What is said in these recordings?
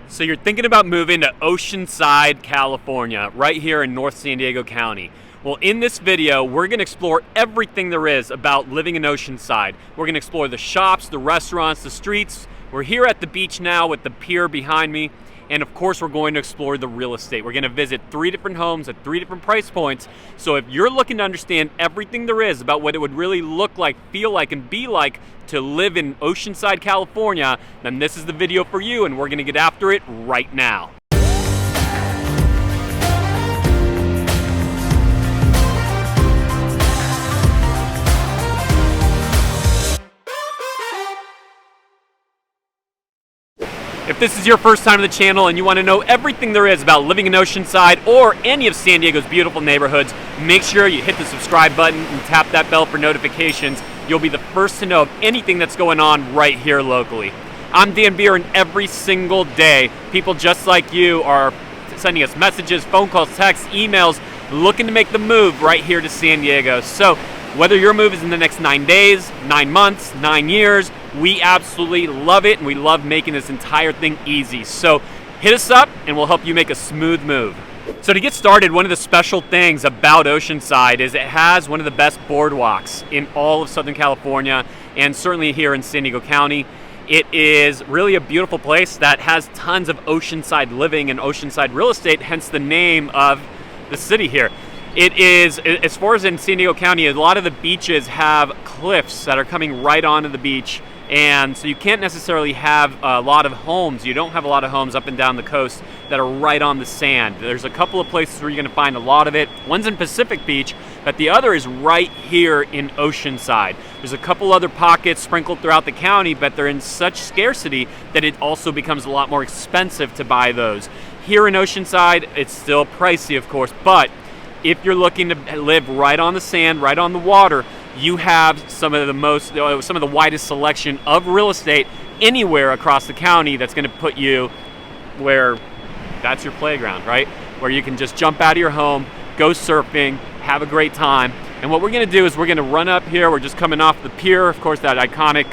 So you're thinking about moving to Oceanside, California, right here in North San Diego County. Well, in this video, we're gonna explore everything there is about living in Oceanside. We're gonna explore the shops, the restaurants, the streets. We're here at the beach now with the pier behind me. And of course, we're going to explore the real estate. We're gonna visit 3 different homes at 3 different price points. So if you're looking to understand everything there is about what it would really look like, feel like, and be like to live in Oceanside, California, then this is the video for you, and we're gonna get after it right now. If this is your first time on the channel and you want to know everything there is about living in Oceanside or any of San Diego's beautiful neighborhoods, make sure you hit the subscribe button and tap that bell for notifications. You'll be the first to know of anything that's going on right here locally. I'm Dan Beer, and every single day, people just like you are sending us messages, phone calls, texts, emails, looking to make the move right here to San Diego. So whether your move is in the next 9 days, 9 months, 9 years, we absolutely love it, and we love making this entire thing easy. So hit us up and we'll help you make a smooth move. So to get started, one of the special things about Oceanside is it has one of the best boardwalks in all of Southern California, and certainly here in San Diego County. It is really a beautiful place that has tons of Oceanside living and Oceanside real estate, hence the name of the city here. It is, as far as in San Diego County, a lot of the beaches have cliffs that are coming right onto the beach, and so you can't necessarily have a lot of homes. You don't have a lot of homes up and down the coast that are right on the sand. There's a couple of places where you're going to find a lot of it. One's in Pacific Beach, but the other is right here in Oceanside. There's a couple other pockets sprinkled throughout the county, but they're in such scarcity that it also becomes a lot more expensive to buy those. Here in Oceanside, it's still pricey, of course, but if you're looking to live right on the sand, right on the water, you have some of the widest selection of real estate anywhere across the county that's going to put you where that's your playground, right? Where you can just jump out of your home, go surfing, have a great time. And what we're going to do is we're going to run up here. We're just coming off the pier, of course, that iconic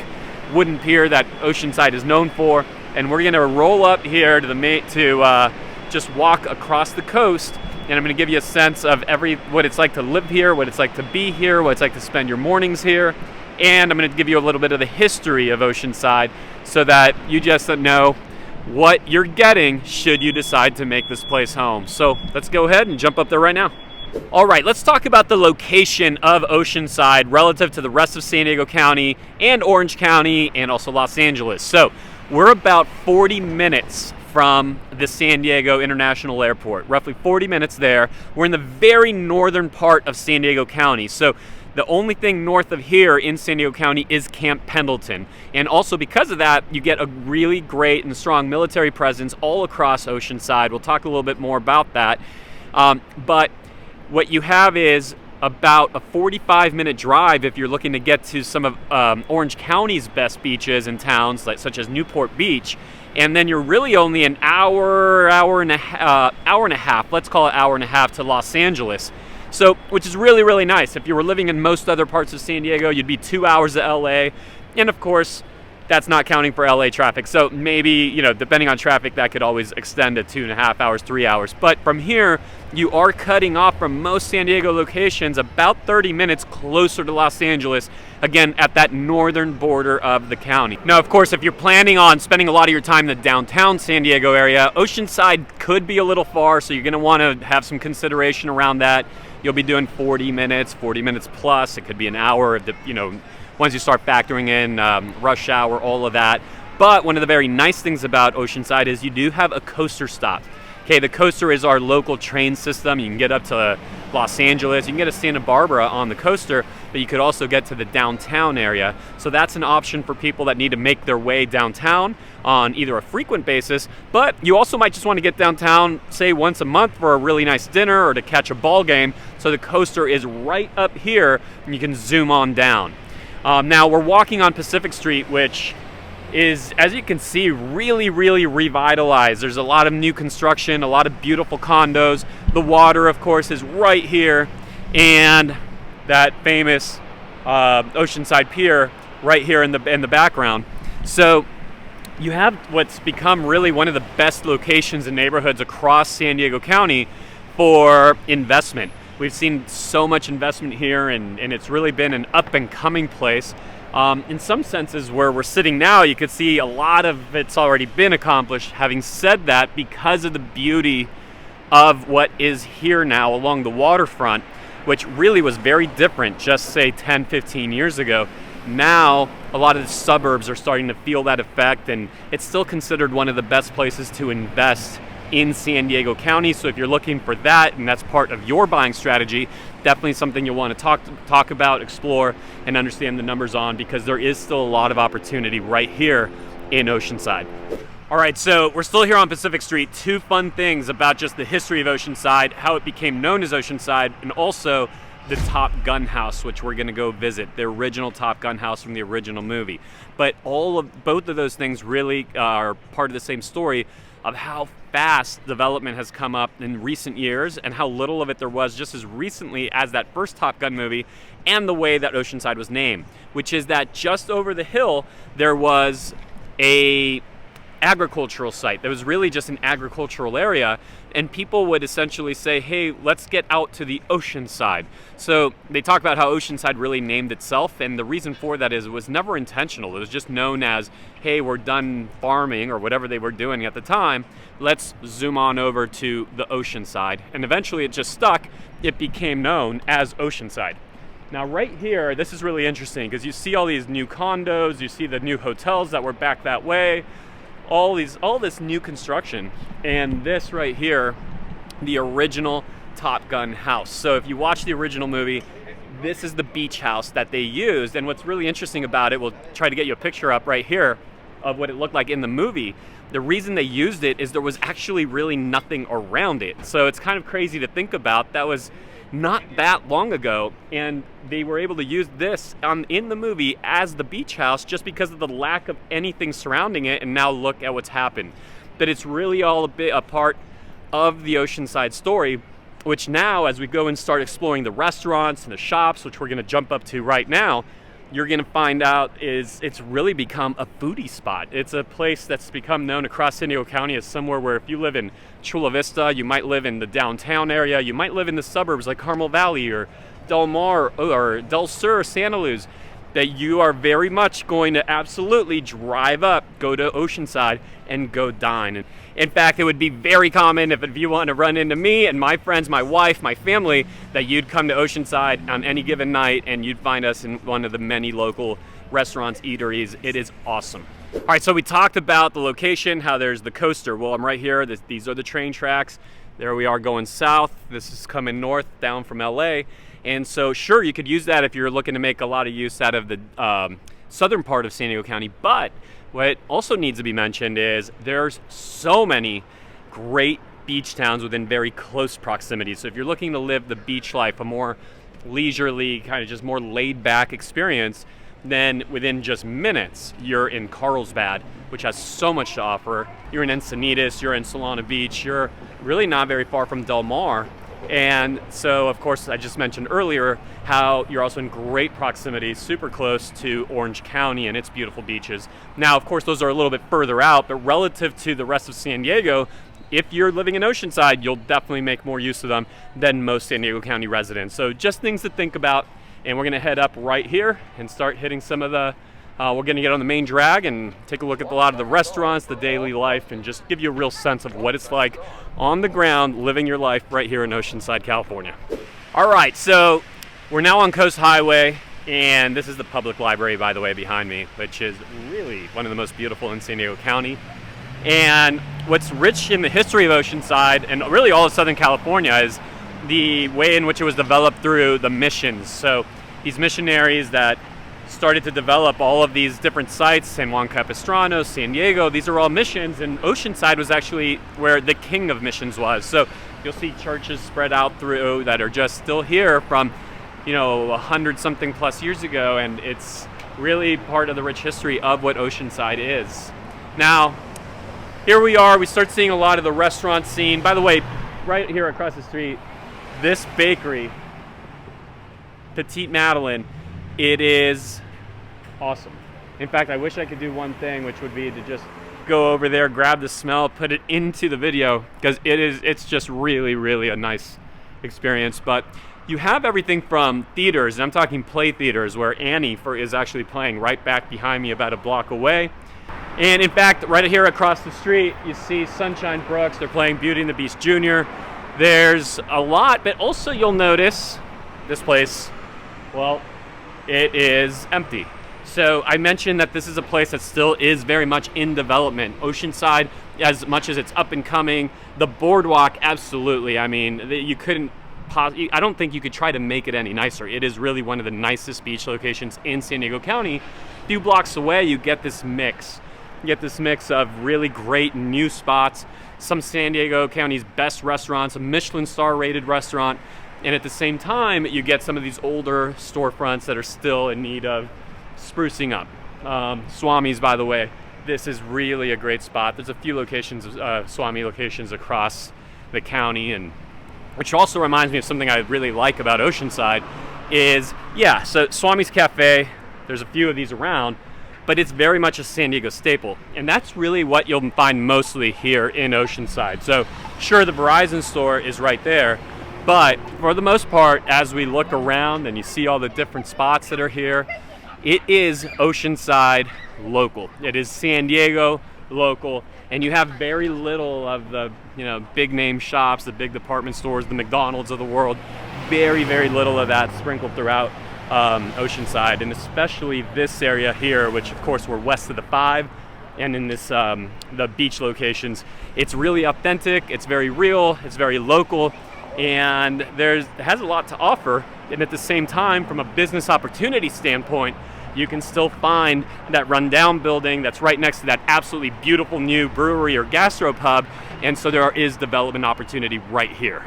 wooden pier that Oceanside is known for. And we're going to roll up here to just walk across the coast. And I'm going to give you a sense of what it's like to live here, what it's like to be here, what it's like to spend your mornings here. And I'm going to give you a little bit of the history of Oceanside so that you just know what you're getting should you decide to make this place home. So let's go ahead and jump up there right now. All right, let's talk about the location of Oceanside relative to the rest of San Diego County and Orange County and also Los Angeles. So we're about 40 minutes from the San Diego International Airport, roughly 40 minutes there. We're in the very northern part of San Diego County. So the only thing north of here in San Diego County is Camp Pendleton. And also because of that, you get a really great and strong military presence all across Oceanside. We'll talk a little bit more about that. But what you have is about a 45-minute drive if you're looking to get to some of Orange County's best beaches and towns, such as Newport Beach. And then you're really only an hour and a half, let's call it hour and a half, to Los Angeles. So, which is really, really nice. If you were living in most other parts of San Diego, you'd be 2 hours to LA. And of course, that's not counting for LA traffic. So maybe, depending on traffic, that could always extend to 2.5 hours, 3 hours. But from here, you are cutting off from most San Diego locations about 30 minutes closer to Los Angeles, again, at that northern border of the county. Now, of course, if you're planning on spending a lot of your time in the downtown San Diego area, Oceanside could be a little far, so you're going to want to have some consideration around that. You'll be doing 40 minutes plus. It could be an hour, once you start factoring in rush hour, all of that. But one of the very nice things about Oceanside is you do have a coaster stop. Okay, the coaster is our local train system. You can get up to Los Angeles, you can get to Santa Barbara on the coaster, but you could also get to the downtown area. So that's an option for people that need to make their way downtown on either a frequent basis, but you also might just want to get downtown, say, once a month for a really nice dinner or to catch a ball game. So the coaster is right up here, and you can zoom on down. Now we're walking on Pacific Street, which is, as you can see, really, really revitalized. There's a lot of new construction, a lot of beautiful condos. The water, of course, is right here, and that famous Oceanside Pier right here in the background. So you have what's become really one of the best locations and neighborhoods across San Diego County for investment. We've seen so much investment here, and it's really been an up-and-coming place. In some senses, where we're sitting now, you could see a lot of it's already been accomplished. Having said that, because of the beauty of what is here now along the waterfront, which really was very different just, say, 10, 15 years ago, now a lot of the suburbs are starting to feel that effect, and it's still considered one of the best places to invest in San Diego County. So if you're looking for that, and that's part of your buying strategy, definitely something you'll want to talk about, explore, and understand the numbers on, because there is still a lot of opportunity right here in Oceanside. All right, so we're still here on Pacific Street. Two fun things about just the history of Oceanside, how it became known as Oceanside, and also the Top Gun house, which we're going to go visit, the original Top Gun house from the original movie. But both of those things really are part of the same story of how fast development has come up in recent years, and how little of it there was just as recently as that first Top Gun movie, and the way that Oceanside was named, which is that just over the hill there was a agricultural site that was really just an agricultural area, and people would essentially say, hey, let's get out to the ocean side. So they talk about how Oceanside really named itself, and the reason for that is it was never intentional. It was just known as, hey, we're done farming or whatever they were doing at the time, let's zoom on over to the ocean side. And eventually it just stuck. It became known as Oceanside. Now right here, this is really interesting because you see all these new condos, you see the new hotels that were back that way, all this new construction, and this right here, the original Top Gun house. So if you watch the original movie, this is the beach house that they used, and what's really interesting about it, we'll try to get you a picture up right here of what it looked like in the movie. The reason they used it is there was actually really nothing around it. So it's kind of crazy to think about. That was not that long ago, and they were able to use this in the movie as the beach house just because of the lack of anything surrounding it, and now look at what's happened. But it's really all a part of the Oceanside story, which now, as we go and start exploring the restaurants and the shops, which we're going to jump up to right now, you're going to find out is it's really become a foodie spot. It's a place that's become known across San Diego County as somewhere where if you live in Chula Vista, you might live in the downtown area, you might live in the suburbs like Carmel Valley or Del Mar or Del Sur, Santa Luz, that you are very much going to absolutely drive up, go to Oceanside, and go dine. In fact, it would be very common if you want to run into me and my friends, my wife, my family, that you'd come to Oceanside on any given night and you'd find us in one of the many local restaurants, eateries. It is awesome. All right, so we talked about the location, how there's the coaster. Well, I'm right here. These are the train tracks. There we are going south. This is coming north down from LA. And so sure, you could use that if you're looking to make a lot of use out of the southern part of San Diego County. But what also needs to be mentioned is there's so many great beach towns within very close proximity. So if you're looking to live the beach life, a more leisurely, kind of just more laid back experience, then within just minutes, you're in Carlsbad, which has so much to offer. You're in Encinitas, you're in Solana Beach, you're really not very far from Del Mar. And so, of course, I just mentioned earlier how you're also in great proximity, super close to Orange County and its beautiful beaches. Now, of course, those are a little bit further out, but relative to the rest of San Diego, if you're living in Oceanside, you'll definitely make more use of them than most San Diego County residents. So just things to think about, and we're going to head up right here and start hitting some of the we're going to get on the main drag and take a look at a lot of the restaurants, the daily life, and just give you a real sense of what it's like on the ground living your life right here in Oceanside, California. All right, so we're now on Coast Highway, and this is the public library, by the way, behind me, which is really one of the most beautiful in San Diego County. And what's rich in the history of Oceanside, and really all of Southern California, is the way in which it was developed through the missions. So these missionaries that started to develop all of these different sites, San Juan Capistrano, San Diego, these are all missions, and Oceanside was actually where the king of missions was. So you'll see churches spread out through that are just still here from, 100-something plus years ago, and it's really part of the rich history of what Oceanside is. Now, here we are, we start seeing a lot of the restaurant scene. By the way, right here across the street, this bakery, Petite Madeline, it is awesome. In fact, I wish I could do one thing, which would be to just go over there, grab the smell, put it into the video, because it's just really, really a nice experience. But you have everything from theaters, and I'm talking play theaters, where Annie is actually playing right back behind me about a block away. And in fact, right here across the street, you see Sunshine Brooks. They're playing Beauty and the Beast Jr. There's a lot, but also you'll notice this place, well, it is empty. So I mentioned that this is a place that still is very much in development. Oceanside, as much as it's up and coming, the boardwalk, absolutely. I mean, you couldn't I don't think you could try to make it any nicer. It is really one of the nicest beach locations in San Diego County. A few blocks away, you get this mix. You get this mix of really great new spots, some San Diego County's best restaurants, a Michelin star rated restaurant, and at the same time, you get some of these older storefronts that are still in need of sprucing up. Swami's, by the way, this is really a great spot. There's a few locations, Swami locations across the county, and which also reminds me of something I really like about Oceanside is, yeah, so Swami's Cafe, there's a few of these around, but it's very much a San Diego staple. And that's really what you'll find mostly here in Oceanside. So sure, the Verizon store is right there, but for the most part, as we look around and you see all the different spots that are here, it is Oceanside local. It is San Diego local, and you have very little of the, you know, big name shops, the big department stores, the McDonald's of the world. Very, very little of that sprinkled throughout Oceanside, and especially this area here, which of course we're west of the 5, and in this the beach locations, it's really authentic, it's very real, it's very local, and it has a lot to offer. And at the same time, from a business opportunity standpoint, you can still find that rundown building that's right next to that absolutely beautiful new brewery or gastropub, and so there is development opportunity right here.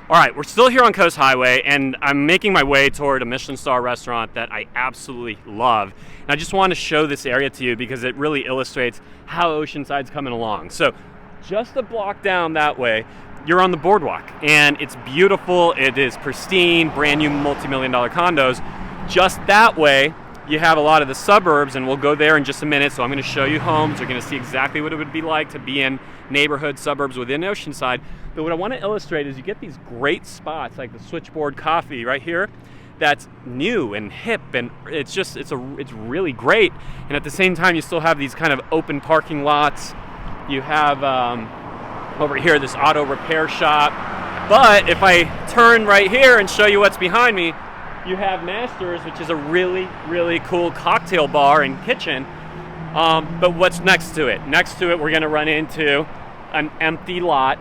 All right, we're still here on Coast Highway, and I'm making my way toward a Michelin star restaurant that I absolutely love. And I just want to show this area to you because it really illustrates how Oceanside's coming along. So just a block down that way, you're on the boardwalk, and it's beautiful. It is pristine, brand new multi-million-dollar condos. Just that way, you have a lot of the suburbs, and we'll go there in just a minute. So I'm going to show you homes. You're going to see exactly what it would be like to be in neighborhood suburbs within Oceanside. But what I want to illustrate is you get these great spots like the Switchboard Coffee right here. That's new and hip, and it's really great. And at the same time, you still have these kind of open parking lots. You have over here this auto repair shop. But if I turn right here and show you what's behind me, you have Masters, which is a really, really cool cocktail bar and kitchen. But what's next to it? Next to it, we're going to run into an empty lot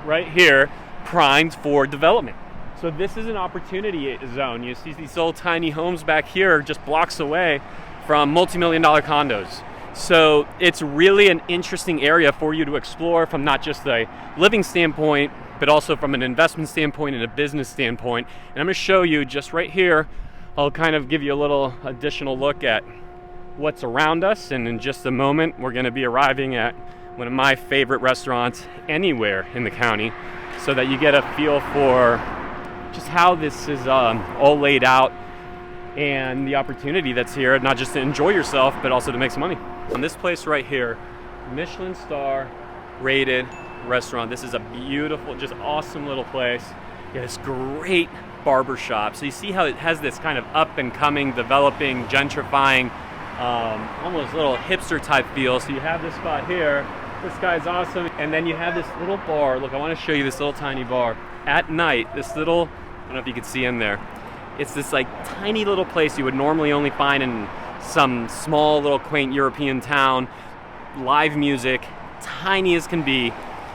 right here, primed for development. So this is an opportunity zone. You see these little tiny homes back here just blocks away from multi-million-dollar condos. So it's really an interesting area for you to explore from not just a living standpoint, but also from an investment standpoint and a business standpoint. And I'm going to show you just right here. I'll kind of give you a little additional look at what's around us. And in just a moment, we're going to be arriving at one of my favorite restaurants anywhere in the county, so that you get a feel for just how this is all laid out and the opportunity that's here, not just to enjoy yourself, but also to make some money. On this place right here, Michelin star rated restaurant. This is a beautiful, just awesome little place. It has great barber shop. So you see how it has this kind of up and coming, developing, gentrifying, almost little hipster type feel. So you have this spot here. This guy's awesome. And then you have this little bar. Look, I want to show you this little tiny bar. At night, this little, I don't know if you can see in there. It's this like tiny little place you would normally only find in some small little quaint European town. Live music, tiny as can be,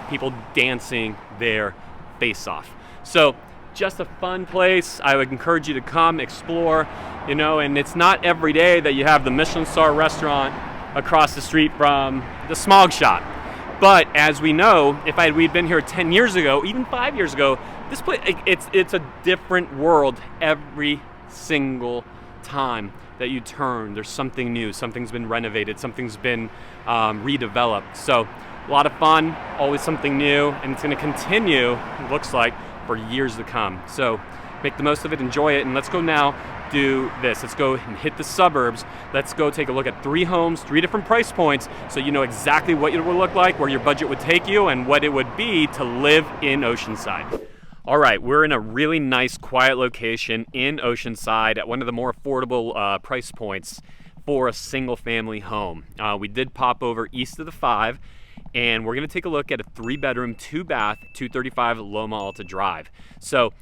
people dancing their face off. So just a fun place. I would encourage you to come explore, you know, and it's not every day that you have the Michelin star restaurant across the street from the Smog Shop. But as we know, if we'd been here 10 years ago, even 5 years ago, this place, it's a different world every single time that you turn. There's something new, something's been renovated, something's been redeveloped. So a lot of fun, always something new, and it's going to continue, it looks like, for years to come. So make the most of it, enjoy it, and let's go now do this. Let's go and hit the suburbs. Let's go take a look at 3 homes, 3 different price points, so you know exactly what it would look like, where your budget would take you, and what it would be to live in Oceanside. All right, we're in a really nice, quiet location in Oceanside at one of the more affordable price points for a single family home. We did pop over east of the 5, and we're gonna take a look at a 3-bedroom, 2-bath, 235 Loma Alta Drive. So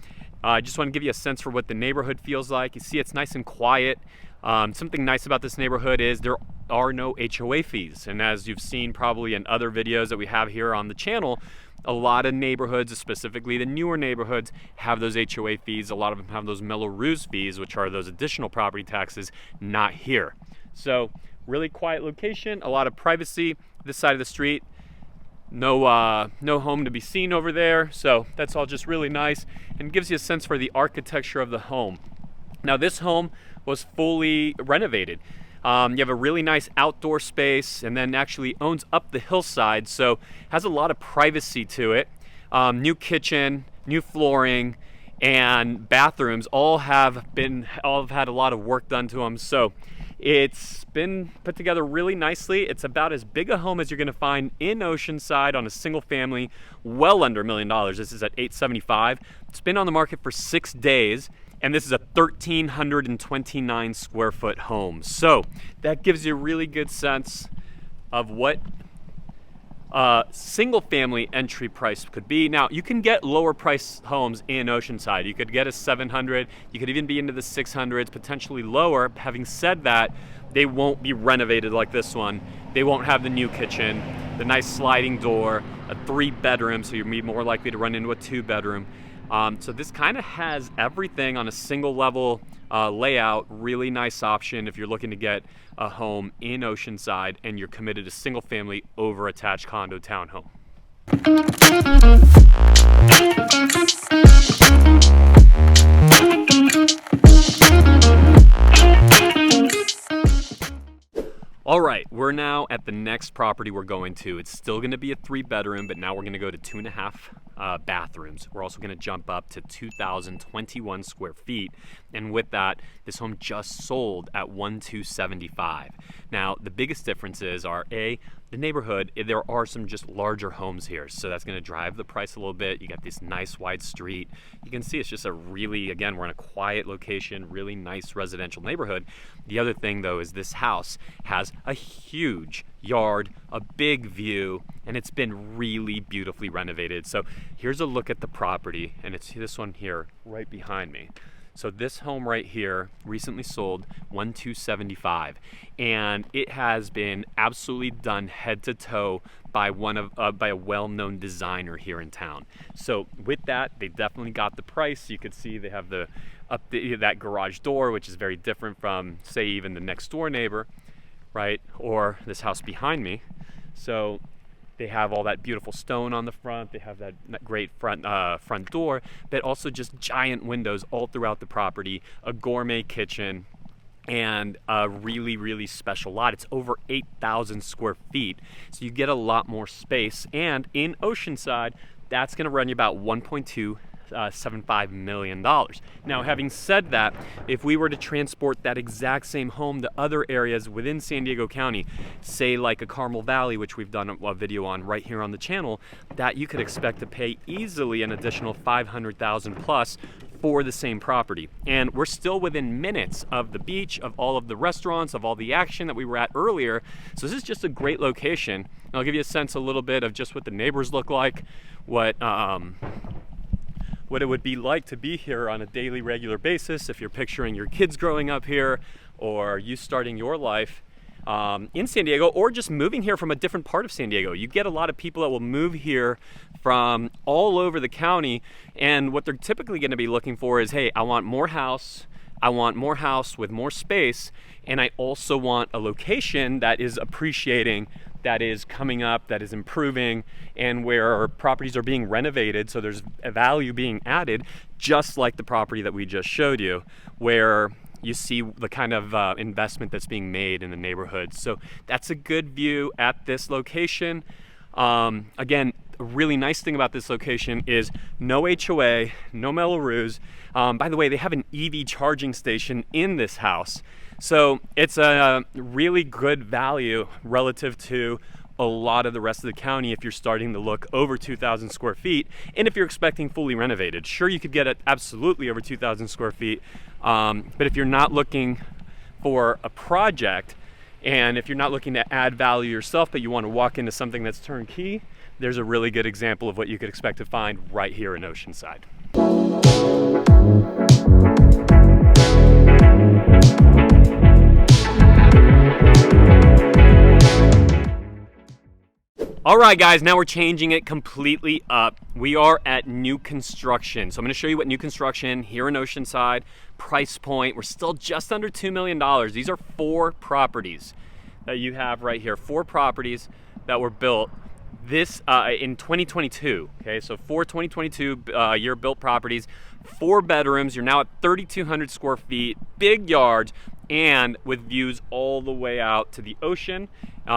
I just want to give you a sense for what the neighborhood feels like. You see it's nice and quiet. Something nice about this neighborhood is there are no HOA fees. And as you've seen probably in other videos that we have here on the channel, a lot of neighborhoods, specifically the newer neighborhoods, have those HOA fees. A lot of them have those Mello-Roos fees, which are those additional property taxes, not here. So really quiet location, a lot of privacy this side of the street. No home to be seen over there, so that's all just really nice and gives you a sense for the architecture of the home. Now this home was fully renovated. You have a really nice outdoor space, and then actually owns up the hillside, so has a lot of privacy to it. New kitchen, new flooring, and bathrooms all have had a lot of work done to them. So it's been put together really nicely. It's about as big a home as you're gonna find in Oceanside on a single family, well under $1 million. This is at $875. It's been on the market for 6 days, and this is a 1,329 square foot home. So that gives you a really good sense of what single family entry price could be. Now you can get lower price homes in Oceanside. You could get a 700, you could even be into the 600s, potentially lower. Having said that, they won't be renovated like this one. They won't have the new kitchen, the nice sliding door, a 3-bedroom, so you're more likely to run into a 2-bedroom. So this kind of has everything on a single level layout. Really nice option if you're looking to get a home in Oceanside and you're committed to single family over attached condo townhome. All right, we're now at the next property we're going to. It's still gonna be a 3-bedroom, but now we're gonna go to 2.5 bathrooms. We're also gonna jump up to 2,021 square feet. And with that, this home just sold at $1,275. Now, the biggest differences are the neighborhood. There are some just larger homes here, so that's gonna drive the price a little bit. You got this nice wide street. You can see it's just a really, again, we're in a quiet location, really nice residential neighborhood. The other thing though is this house has a huge yard, a big view, and it's been really beautifully renovated. So here's a look at the property, and it's this one here right behind me. So this home right here recently sold $1,275, and it has been absolutely done head to toe by by a well-known designer here in town. So with that, they definitely got the price. You could see they have that garage door, which is very different from, say, even the next door neighbor, right? Or this house behind me. So they have all that beautiful stone on the front. They have that great front door, but also just giant windows all throughout the property, a gourmet kitchen, and a really, really special lot. It's over 8,000 square feet, so you get a lot more space. And in Oceanside, that's gonna run you about $1.275 million. Now, having said that, if we were to transport that exact same home to other areas within San Diego County, say like a Carmel Valley, which we've done a video on right here on the channel, that you could expect to pay easily an additional $500,000 plus for the same property. And we're still within minutes of the beach, of all of the restaurants, of all the action that we were at earlier. So this is just a great location. And I'll give you a sense a little bit of just what the neighbors look like, what it would be like to be here on a daily, regular basis if you're picturing your kids growing up here, or you starting your life in San Diego, or just moving here from a different part of San Diego. You get a lot of people that will move here from all over the county, and what they're typically going to be looking for is, hey, I want more house with more space, and I also want a location that is appreciating, that is coming up, that is improving, and where properties are being renovated, so there's a value being added, just like the property that we just showed you, where you see the kind of investment that's being made in the neighborhood. So that's a good view at this location. Again, a really nice thing about this location is no HOA, no Melrose. By the way, they have an EV charging station in this house. So it's a really good value relative to a lot of the rest of the county if you're starting to look over 2,000 square feet and if you're expecting fully renovated. Sure, you could get it absolutely over 2,000 square feet, but if you're not looking for a project and if you're not looking to add value yourself but you want to walk into something that's turnkey, there's a really good example of what you could expect to find right here in Oceanside. All right, guys, now we're changing it completely up. We are at new construction. So I'm gonna show you what new construction here in Oceanside, price point. We're still just under $2 million. These are 4 properties that you have right here. 4 properties that were built this in 2022, okay? So 4 2022 year built properties, 4 bedrooms. You're now at 3,200 square feet, big yards, and with views all the way out to the ocean,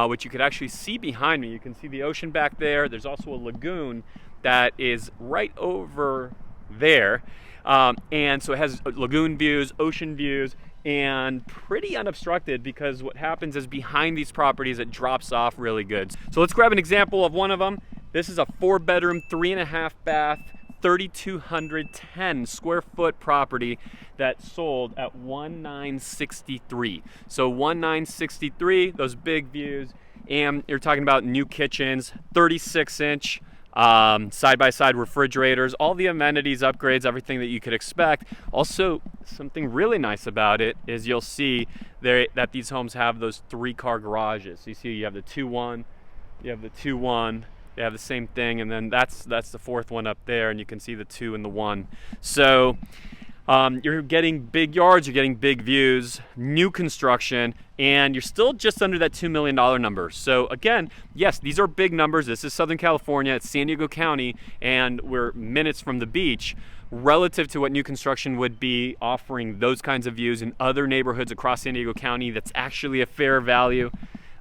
which you could actually see behind me. You can see the ocean back there. There's also a lagoon that is right over there. And so it has lagoon views, ocean views, and pretty unobstructed because what happens is behind these properties, it drops off really good. So let's grab an example of one of them. This is a 4-bedroom, 3.5 bath, 3,210 square foot property that sold at 1,963. So 1,963, those big views, and you're talking about new kitchens, 36-inch side-by-side refrigerators, all the amenities, upgrades, everything that you could expect. Also, something really nice about it is you'll see there that these homes have those 3-car garages. So you see you have the 2-1, you have the 2-1, they have the same thing, and then that's the 4th one up there, and you can see the 2 and the 1. So you're getting big yards, you're getting big views, new construction, and you're still just under that $2 million number. So again, yes, these are big numbers. This is Southern California, it's San Diego County, and we're minutes from the beach relative to what new construction would be offering those kinds of views in other neighborhoods across San Diego County. That's actually a fair value.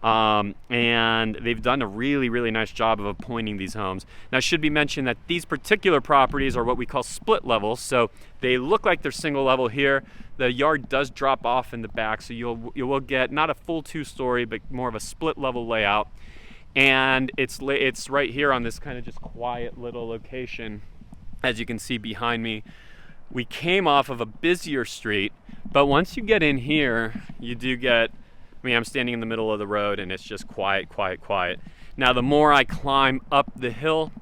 And they've done a really, really nice job of appointing these homes. Now, it should be mentioned that these particular properties are what we call split levels. So they look like they're single level here. The yard does drop off in the back, so you will get not a full 2-story, but more of a split level layout. And it's right here on this kind of just quiet little location, as you can see behind me. We came off of a busier street, but once you get in here, you do get, I mean, I'm standing in the middle of the road and it's just quiet, quiet, quiet. Now, the more I climb up the hill,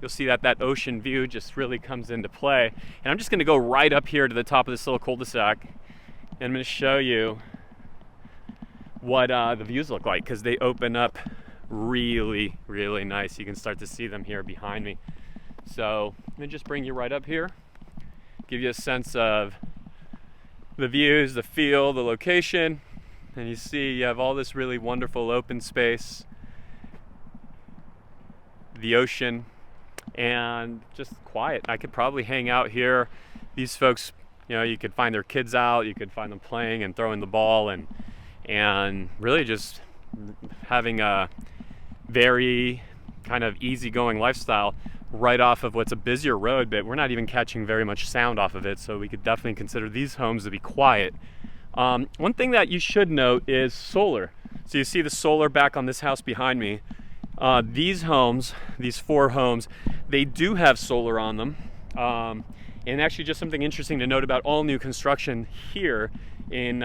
you'll see that that ocean view just really comes into play. And I'm just gonna go right up here to the top of this little cul-de-sac, and I'm gonna show you what the views look like, because they open up really, really nice. You can start to see them here behind me. So let me just bring you right up here, give you a sense of the views, the feel, the location. And you see you have all this really wonderful open space, the ocean, and just quiet. I could probably hang out here. These folks, you know, you could find their kids out, you could find them playing and throwing the ball, and really just having a very kind of easygoing lifestyle right off of what's a busier road, but we're not even catching very much sound off of it, so we could definitely consider these homes to be quiet. One thing that you should note is solar. So you see the solar back on this house behind me. These homes, these 4 homes, they do have solar on them. And actually, just something interesting to note about all new construction here in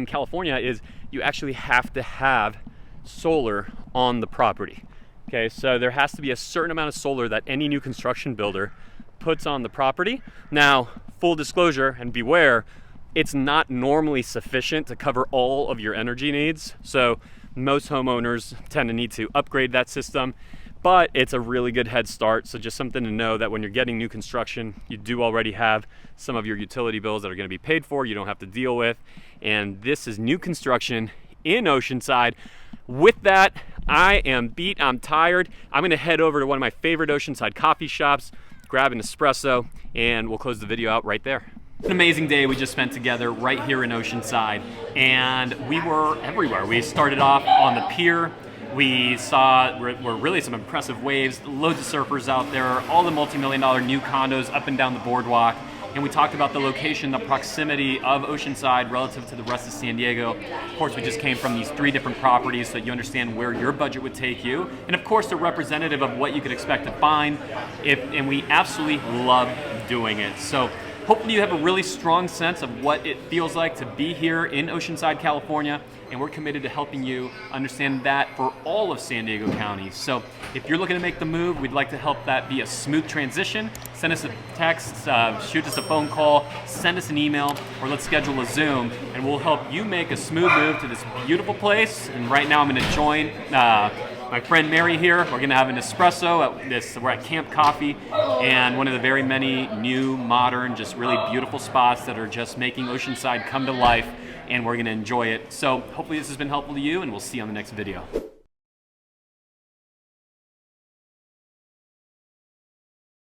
California is you actually have to have solar on the property. Okay, so there has to be a certain amount of solar that any new construction builder puts on the property. Now, full disclosure and beware, it's not normally sufficient to cover all of your energy needs. So most homeowners tend to need to upgrade that system, but it's a really good head start. So just something to know that when you're getting new construction, you do already have some of your utility bills that are going to be paid for, you don't have to deal with. And this is new construction in Oceanside. With that, I am beat, I'm tired. I'm going to head over to one of my favorite Oceanside coffee shops, grab an espresso, and we'll close the video out right there. An amazing day we just spent together right here in Oceanside, and we were everywhere. We started off on the pier, We saw were really some impressive waves, loads of surfers out there, all the multi-million-dollar new condos up and down the boardwalk. And we talked about the location, the proximity of Oceanside relative to the rest of San Diego. Of course, we just came from these 3 different properties so that you understand where your budget would take you. And of course, they're representative of what you could expect to find. And we absolutely love doing it. So hopefully you have a really strong sense of what it feels like to be here in Oceanside, California, and we're committed to helping you understand that for all of San Diego County. So if you're looking to make the move, we'd like to help that be a smooth transition. Send us a text, shoot us a phone call, send us an email, or let's schedule a Zoom, and we'll help you make a smooth move to this beautiful place. And right now I'm gonna join my friend Mary here. We're gonna have an espresso we're at Camp Coffee, and one of the very many new, modern, just really beautiful spots that are just making Oceanside come to life, and we're gonna enjoy it. So hopefully this has been helpful to you, and we'll see you on the next video.